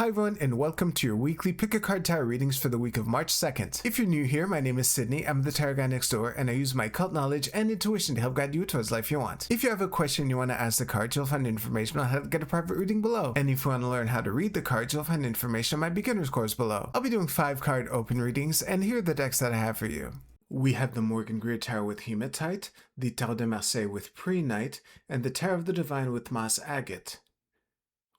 Hi everyone and welcome to your weekly Pick a Card Tarot readings for the week of March 2nd. If you're new here, my name is Sydney, I'm the tarot guy next door, and I use my occult knowledge and intuition to help guide you towards life you want. If you have a question you want to ask the cards, you'll find information on how to get a private reading below. And if you want to learn how to read the cards, you'll find information on my beginner's course below. I'll be doing 5-card open readings, and here are the decks that I have for you. We have the Morgan Greer Tarot with Hematite, the Tarot de Marseille with Pre-Night, and the Tarot of the Divine with Moss Agate.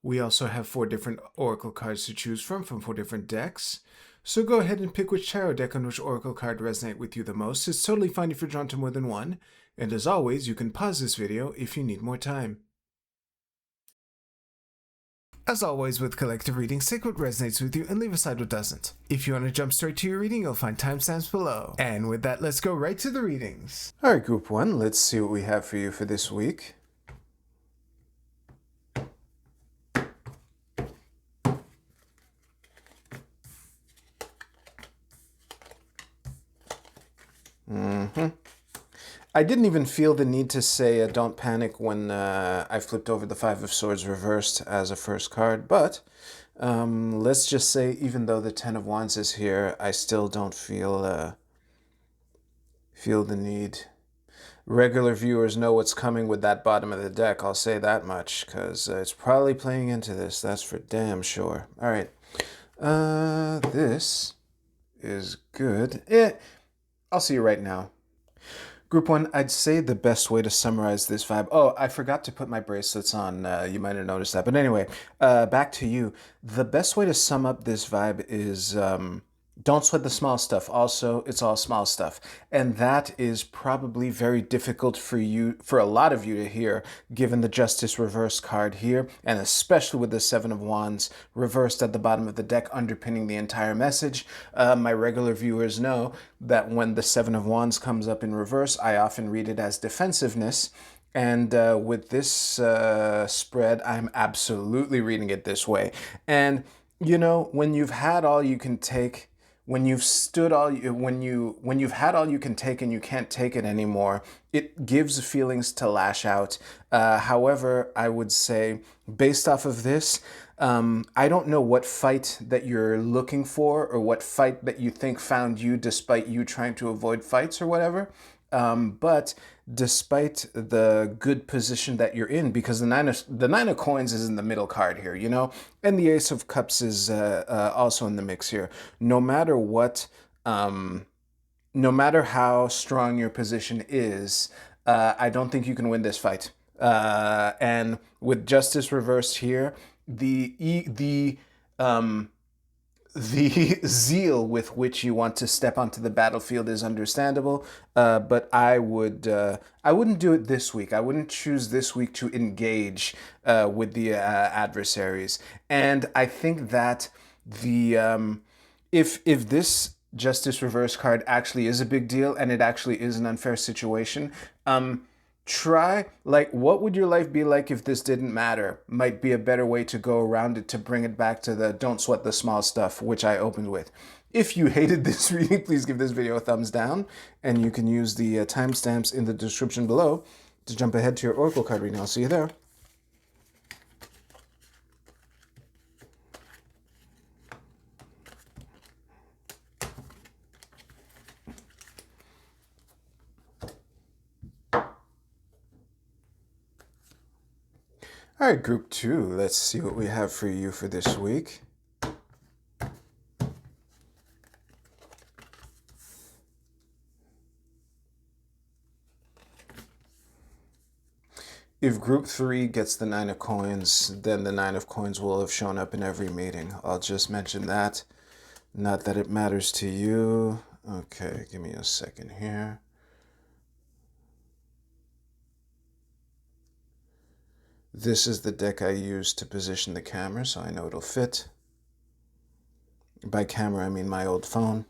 We also have 4 different oracle cards to choose from 4 different decks. So go ahead and pick which tarot deck and which oracle card resonate with you the most. It's totally fine if you're drawn to more than one. And as always, you can pause this video if you need more time. As always with collective readings, take what resonates with you and leave aside what doesn't. If you want to jump straight to your reading, you'll find timestamps below. And with that, let's go right to the readings. Alright, Group 1, let's see what we have for you for this week. I didn't even feel the need to say don't panic when I flipped over the 5 of Swords reversed as a first card, but let's just say even though the 10 of Wands is here, I still don't feel the need. Regular viewers know what's coming with that bottom of the deck, I'll say that much, because it's probably playing into this, that's for damn sure. Alright, this is good. I'll see you right now. Group 1, I'd say the best way to summarize this vibe... Oh, I forgot to put my bracelets on. You might have noticed that. But anyway, back to you. The best way to sum up this vibe is don't sweat the small stuff. Also, it's all small stuff. And that is probably very difficult for a lot of you to hear, given the Justice reverse card here, and especially with the 7 of Wands reversed at the bottom of the deck underpinning the entire message. My regular viewers know that when the 7 of Wands comes up in reverse, I often read it as defensiveness. And with this spread, I'm absolutely reading it this way. And, you know, when you've had all you can take... When you've had all you can take and you can't take it anymore, it gives feelings to lash out. However, I would say, based off of this, I don't know what fight that you're looking for or what fight that you think found you despite you trying to avoid fights or whatever. But despite the good position that you're in, because the nine of coins is in the middle card here, you know, and the Ace of Cups is also in the mix here. No matter what, no matter how strong your position is, I don't think you can win this fight. And with Justice reversed here, the zeal with which you want to step onto the battlefield is understandable, but I wouldn't do it this week. I wouldn't choose this week to engage with the adversaries. And I think that the if this Justice reverse card actually is a big deal and it actually is an unfair situation, try, like, what would your life be like if this didn't matter? Might be a better way to go around it, to bring it back to the don't sweat the small stuff, which I opened with. If you hated this reading, please give this video a thumbs down, and you can use the timestamps in the description below to jump ahead to your Oracle card reading. I'll see you there. All right, Group 2, let's see what we have for you for this week. If Group 3 gets the 9 of coins, then the 9 of coins will have shown up in every meeting. I'll just mention that. Not that it matters to you. Okay, give me a second here. This is the deck I use to position the camera, so I know it'll fit. By camera, I mean my old phone.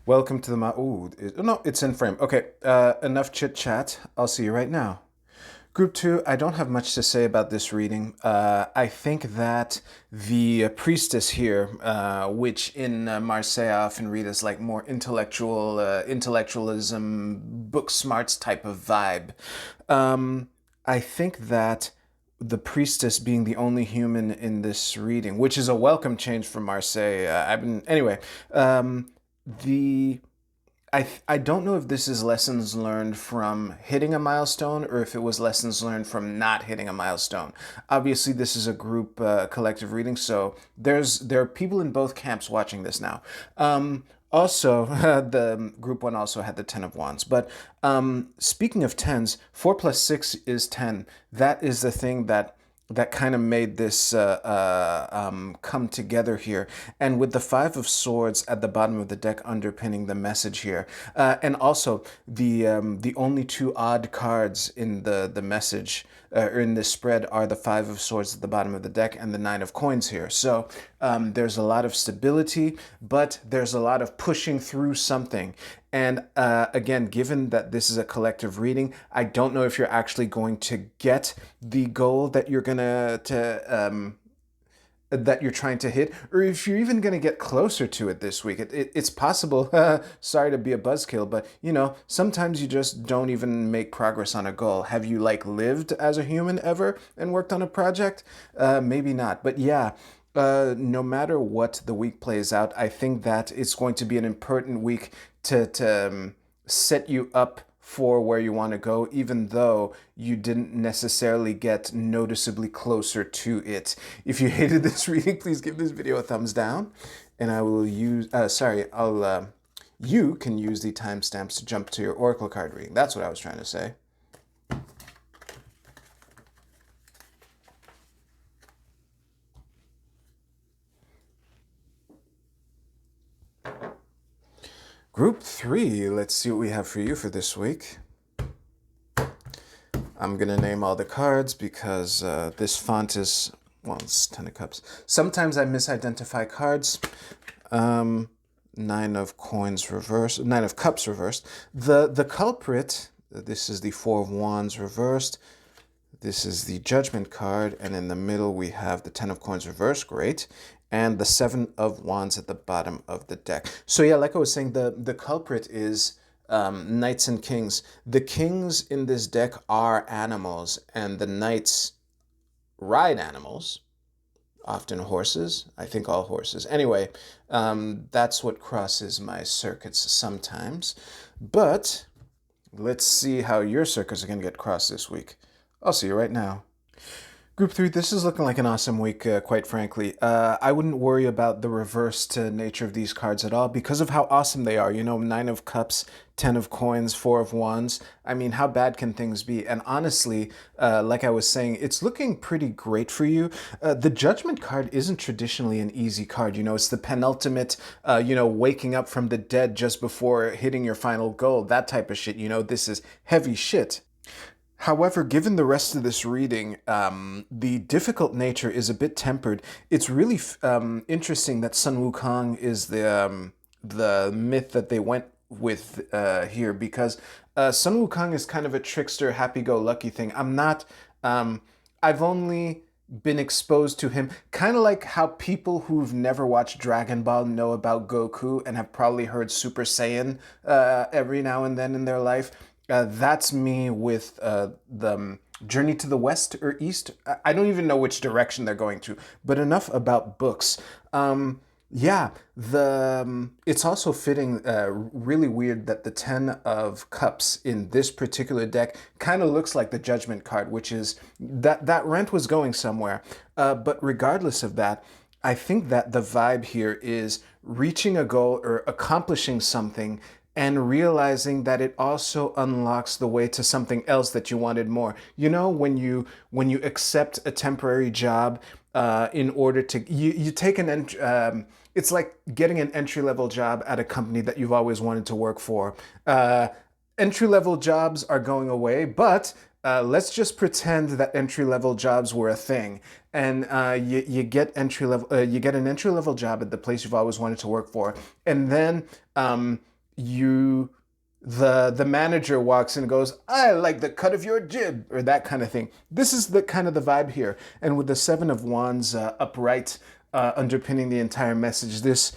Welcome to the... no, it's in frame. Okay, enough chit-chat. I'll see you right now. Group 2, I don't have much to say about this reading. I think that the priestess here, which in Marseille I often read as like more intellectualism, book smarts type of vibe, I think that the priestess being the only human in this reading, which is a welcome change from Marseille. Anyway. The I don't know if this is lessons learned from hitting a milestone or if it was lessons learned from not hitting a milestone. Obviously, this is a group collective reading, so there are people in both camps watching this now. Also, the group one also had the Ten of Wands. But speaking of tens, 4 plus 6 is 10. That is the thing that kind of made this come together here. And with the Five of Swords at the bottom of the deck underpinning the message here. And also the only two odd cards in the message or in this spread are the Five of Swords at the bottom of the deck and the Nine of Coins here. So there's a lot of stability, but there's a lot of pushing through something. And again, given that this is a collective reading, I don't know if you're actually going to get the goal that you're that you're trying to hit, or if you're even going to get closer to it this week. It's possible. Sorry to be a buzzkill, but sometimes you just don't even make progress on a goal. Have you lived as a human ever and worked on a project? Maybe not, but yeah. No matter what the week plays out, I think that it's going to be an important week to set you up for where you want to go, even though you didn't necessarily get noticeably closer to it. If you hated this reading, please give this video a thumbs down, and I will use, you can use the timestamps to jump to your Oracle card reading. That's what I was trying to say. Group 3, let's see what we have for you for this week. I'm going to name all the cards because this font is, well, it's 10 of Cups. Sometimes I misidentify cards. Nine of Cups reversed. The culprit, this is the Four of Wands reversed. This is the Judgment card, and in the middle we have the Ten of Coins reversed, great, and the Seven of Wands at the bottom of the deck. So yeah, like I was saying, the culprit is Knights and Kings. The Kings in this deck are animals, and the Knights ride animals, often horses. I think all horses. Anyway, that's what crosses my circuits sometimes. But let's see how your circuits are going to get crossed this week. I'll see you right now. Group 3, this is looking like an awesome week, quite frankly. I wouldn't worry about the reversed nature of these cards at all because of how awesome they are. Nine of Cups, 10 of Coins, 4 of Wands. I mean, how bad can things be? And honestly, like I was saying, it's looking pretty great for you. The Judgment card isn't traditionally an easy card. It's the penultimate, waking up from the dead just before hitting your final goal, that type of shit. This is heavy shit. However, given the rest of this reading, the difficult nature is a bit tempered. It's really interesting that Sun Wukong is the myth that they went with here, because Sun Wukong is kind of a trickster, happy-go-lucky thing. I've only been exposed to him, kind of like how people who've never watched Dragon Ball know about Goku and have probably heard Super Saiyan every now and then in their life. That's me with the Journey to the West or East. I don't even know which direction they're going to, but enough about books. Yeah, it's also fitting, really weird that the 10 of Cups in this particular deck kind of looks like the Judgment card, which is that rent was going somewhere. But regardless of that, I think that the vibe here is reaching a goal or accomplishing something and realizing that it also unlocks the way to something else that you wanted more. When you accept a temporary job in order to you take it's like getting an entry-level job at a company that you've always wanted to work for. Entry-level jobs are going away, but let's just pretend that entry-level jobs were a thing, and you get an entry-level job at the place you've always wanted to work for, and then the manager walks in and goes, "I like the cut of your jib," or that kind of thing. This is the kind of the vibe here. And with the Seven of Wands upright underpinning the entire message, this,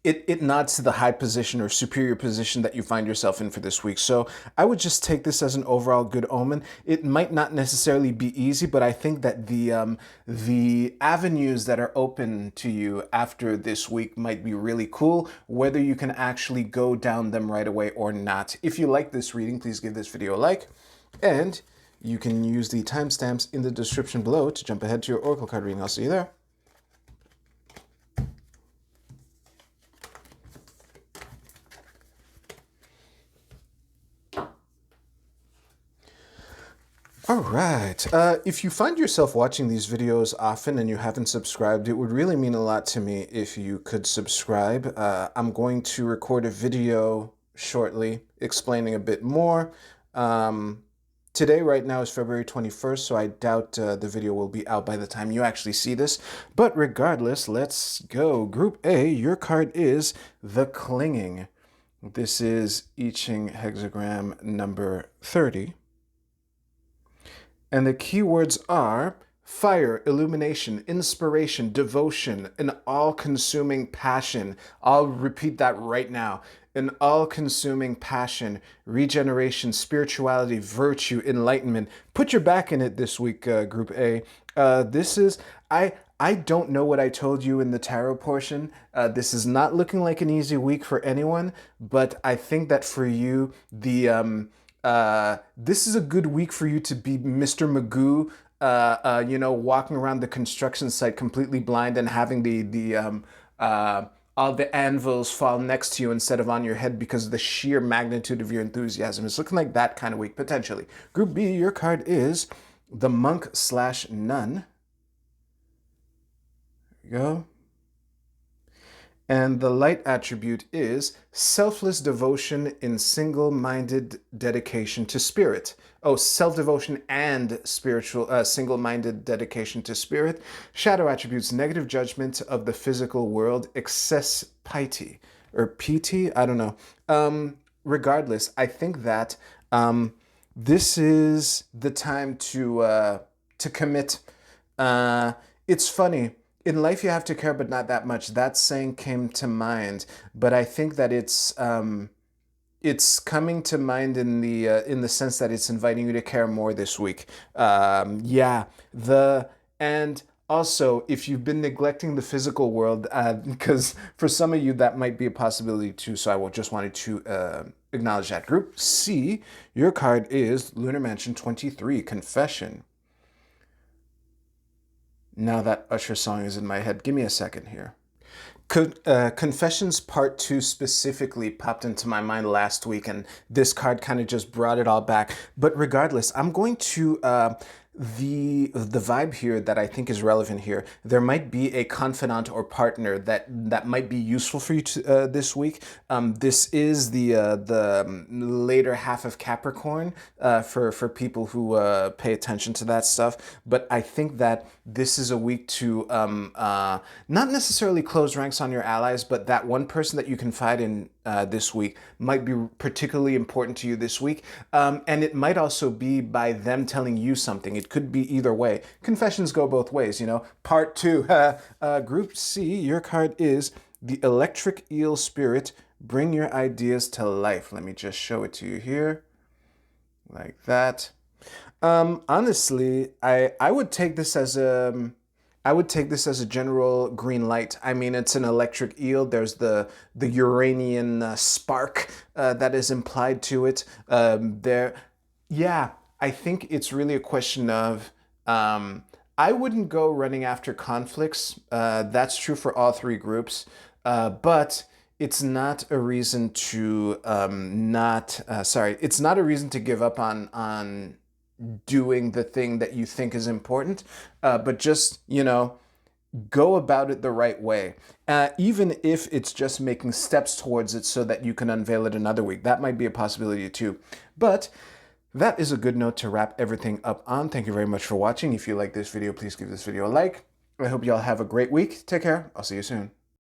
it nods to the high position or superior position that you find yourself in for this week. So I would just take this as an overall good omen. It might not necessarily be easy, but I think that the avenues that are open to you after this week might be really cool, whether you can actually go down them right away or not. If you like this reading, please give this video a like, and you can use the timestamps in the description below to jump ahead to your Oracle card reading. I'll see you there. All right. If you find yourself watching these videos often and you haven't subscribed, it would really mean a lot to me if you could subscribe. I'm going to record a video shortly explaining a bit more. Today, right now, is February 21st, so I doubt the video will be out by the time you actually see this. But regardless, let's go. Group A, your card is the Clinging. This is I Ching hexagram number 30. And the keywords are fire, illumination, inspiration, devotion, an all-consuming passion. I'll repeat that right now. An all-consuming passion, regeneration, spirituality, virtue, enlightenment. Put your back in it this week, Group A. I don't know what I told you in the tarot portion. This is not looking like an easy week for anyone, but I think that for you, this is a good week for you to be Mr. Magoo, walking around the construction site completely blind and having all the anvils fall next to you instead of on your head because of the sheer magnitude of your enthusiasm. It's looking like that kind of week, potentially. Group B, your card is the Monk/Nun. There you go. And the light attribute is selfless devotion in single-minded dedication to spirit. Oh, self-devotion and spiritual, single-minded dedication to spirit. Shadow attributes, negative judgment of the physical world, excess piety, or piety, I don't know. Regardless, I think that this is the time to commit. It's funny. In life, you have to care, but not that much. That saying came to mind, but I think that it's coming to mind in the sense that it's inviting you to care more this week. And also, if you've been neglecting the physical world, because for some of you that might be a possibility too. So I will just wanted to acknowledge that. Group C, your card is Lunar Mansion 23, Confession. Now that Usher song is in my head, give me a second here. Confessions Part 2 specifically popped into my mind last week, and this card kind of just brought it all back. But regardless, I'm going to the vibe here that I think is relevant here. There might be a confidant or partner that might be useful for you to, this week. This is the later half of Capricorn for people who pay attention to that stuff. But I think that this is a week to not necessarily close ranks on your allies, but that one person that you confide in this week might be particularly important to you this week. And it might also be by them telling you something. It could be either way. Confessions go both ways, you know. Part 2, Group C, your card is the Electric Eel Spirit. Bring your ideas to life. Let me just show it to you here. Like that. Honestly, I would take this as a general green light. I mean, it's an electric eel. There's the Uranian spark that is implied to it. Yeah, I think it's really a question of, I wouldn't go running after conflicts. That's true for all three groups, but it's not a reason to it's not a reason to give up on doing the thing that you think is important, but just, you know, go about it the right way. Even if it's just making steps towards it so that you can unveil it another week. That might be a possibility too. But that is a good note to wrap everything up on. Thank you very much for watching. If you like this video, please give this video a like. I hope y'all have a great week. Take care. I'll see you soon.